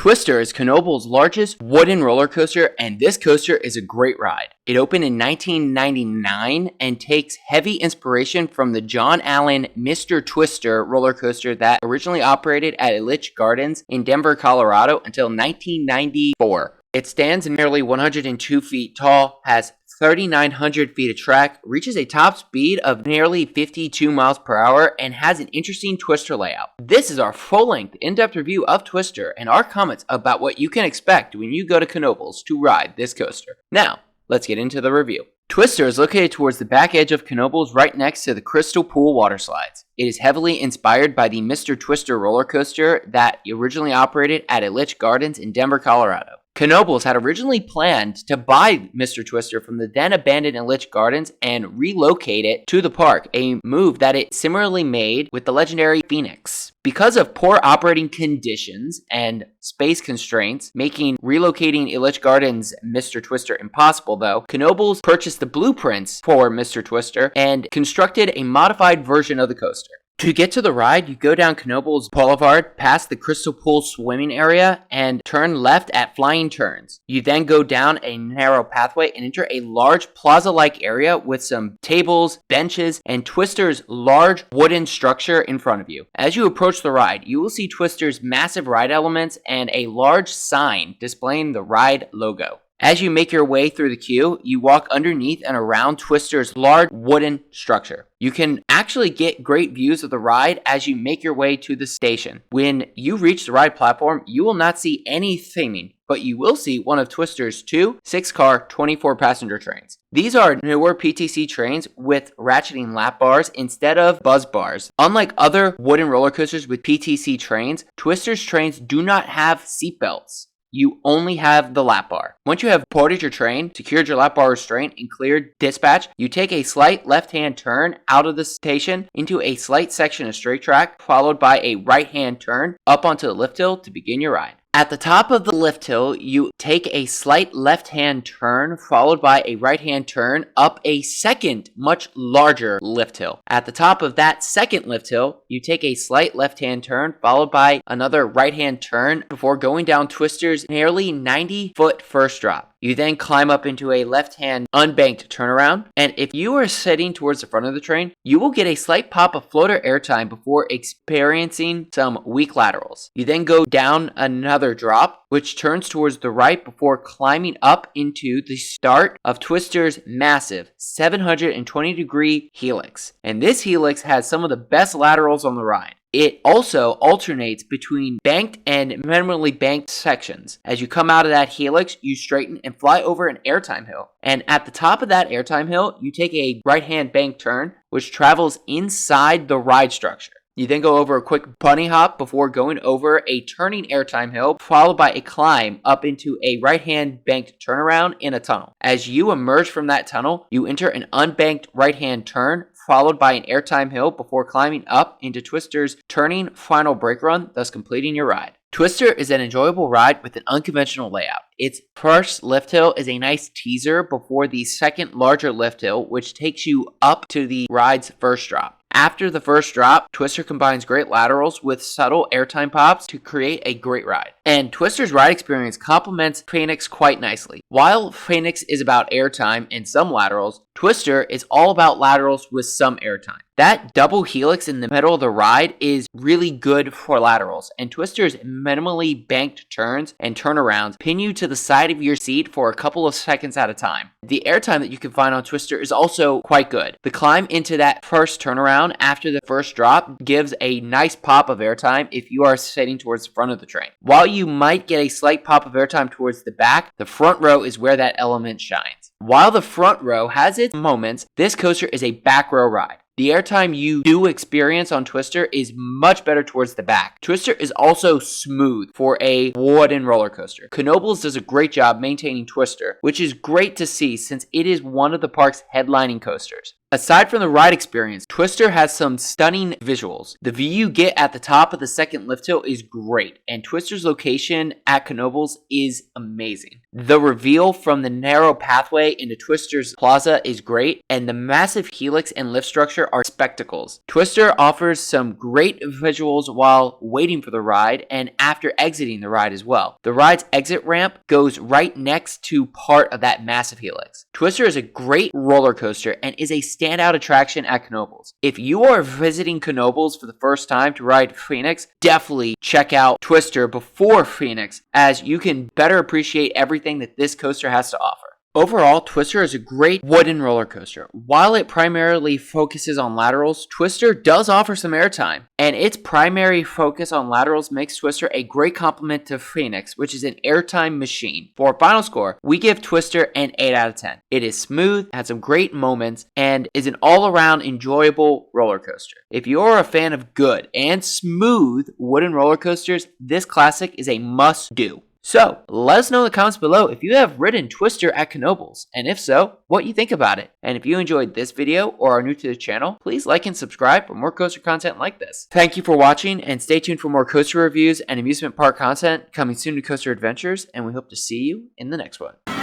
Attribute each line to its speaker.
Speaker 1: Twister is Knoebels' largest wooden roller coaster, and this coaster is a great ride. It opened in 1999 and takes heavy inspiration from the John Allen Mr. Twister roller coaster that originally operated at Elitch Gardens in Denver, Colorado until 1994. It stands nearly 102 feet tall, has 3,900 feet of track, reaches a top speed of nearly 52 miles per hour, and has an interesting Twister layout. This is our full-length, in-depth review of Twister and our comments about what you can expect when you go to Knoebels to ride this coaster. Now, let's get into the review. Twister is located towards the back edge of Knoebels right next to the Crystal Pool water slides. It is heavily inspired by the Mr. Twister roller coaster that originally operated at Elitch Gardens in Denver, Colorado. Knoebels had originally planned to buy Mr. Twister from the then abandoned Elitch Gardens and relocate it to the park, a move that it similarly made with the legendary Phoenix. Because of poor operating conditions and space constraints, making relocating Elitch Gardens Mr. Twister impossible though, Knoebels purchased the blueprints for Mr. Twister and constructed a modified version of the coaster. To get to the ride, you go down Knoebels Boulevard, past the Crystal Pool swimming area, and turn left at Flying Turns. You then go down a narrow pathway and enter a large plaza-like area with some tables, benches, and Twister's large wooden structure in front of you. As you approach the ride, you will see Twister's massive ride elements and a large sign displaying the ride logo. As you make your way through the queue, you walk underneath and around Twister's large wooden structure. You can actually get great views of the ride as you make your way to the station. When you reach the ride platform, you will not see any theming, but you will see one of Twister's two 6-car, 24-passenger trains. These are newer PTC trains with ratcheting lap bars instead of buzz bars. Unlike other wooden roller coasters with PTC trains, Twister's trains do not have seat belts. You only have the lap bar. Once you have boarded your train, secured your lap bar restraint, and cleared dispatch, you take a slight left-hand turn out of the station into a slight section of straight track, followed by a right-hand turn up onto the lift hill to begin your ride. At the top of the lift hill, you take a slight left-hand turn, followed by a right-hand turn up a second, much larger lift hill. At the top of that second lift hill, you take a slight left-hand turn, followed by another right-hand turn before going down Twister's nearly 90-foot first drop. You then climb up into a left-hand unbanked turnaround, and if you are sitting towards the front of the train, you will get a slight pop of floater airtime before experiencing some weak laterals. You then go down another drop, which turns towards the right before climbing up into the start of Twister's massive 720-degree helix. And this helix has some of the best laterals on the ride. It also alternates between banked and minimally banked sections. As you come out of that helix, you straighten and fly over an airtime hill. And at the top of that airtime hill, you take a right-hand bank turn, which travels inside the ride structure. You then go over a quick bunny hop before going over a turning airtime hill, followed by a climb up into a right-hand banked turnaround in a tunnel. As you emerge from that tunnel, you enter an unbanked right-hand turn, followed by an airtime hill before climbing up into Twister's turning final brake run, thus completing your ride. Twister is an enjoyable ride with an unconventional layout. Its first lift hill is a nice teaser before the second larger lift hill, which takes you up to the ride's first drop. After the first drop, Twister combines great laterals with subtle airtime pops to create a great ride. And Twister's ride experience complements Phoenix quite nicely. While Phoenix is about airtime and some laterals, Twister is all about laterals with some airtime. That double helix in the middle of the ride is really good for laterals, and Twister's minimally banked turns and turnarounds pin you to the side of your seat for a couple of seconds at a time. The airtime that you can find on Twister is also quite good. The climb into that first turnaround after the first drop gives a nice pop of airtime if you are sitting towards the front of the train. While you might get a slight pop of airtime towards the back, the front row is where that element shines. While the front row has its moments, this coaster is a back row ride. The airtime you do experience on Twister is much better towards the back. Twister is also smooth for a wooden roller coaster. Knoebels does a great job maintaining Twister, which is great to see since it is one of the park's headlining coasters. Aside from the ride experience, Twister has some stunning visuals. The view you get at the top of the second lift hill is great, and Twister's location at Knoebels is amazing. The reveal from the narrow pathway into Twister's plaza is great, and the massive helix and lift structure are spectacles. Twister offers some great visuals while waiting for the ride and after exiting the ride as well. The ride's exit ramp goes right next to part of that massive helix. Twister is a great roller coaster and is a standout attraction at Knoebels. If you are visiting Knoebels for the first time to ride Phoenix, definitely check out Twister before Phoenix, as you can better appreciate everything that this coaster has to offer. Overall, Twister is a great wooden roller coaster. While it primarily focuses on laterals, Twister does offer some airtime, and its primary focus on laterals makes Twister a great complement to Phoenix, which is an airtime machine. For our final score, we give Twister an 8 out of 10. It is smooth, has some great moments, and is an all-around enjoyable roller coaster. If you are a fan of good and smooth wooden roller coasters, this classic is a must-do. So, let us know in the comments below if you have ridden Twister at Knoebels, and if so, what you think about it. And if you enjoyed this video or are new to the channel, please like and subscribe for more coaster content like this. Thank you for watching, and stay tuned for more coaster reviews and amusement park content coming soon to Coaster Adventures, and we hope to see you in the next one.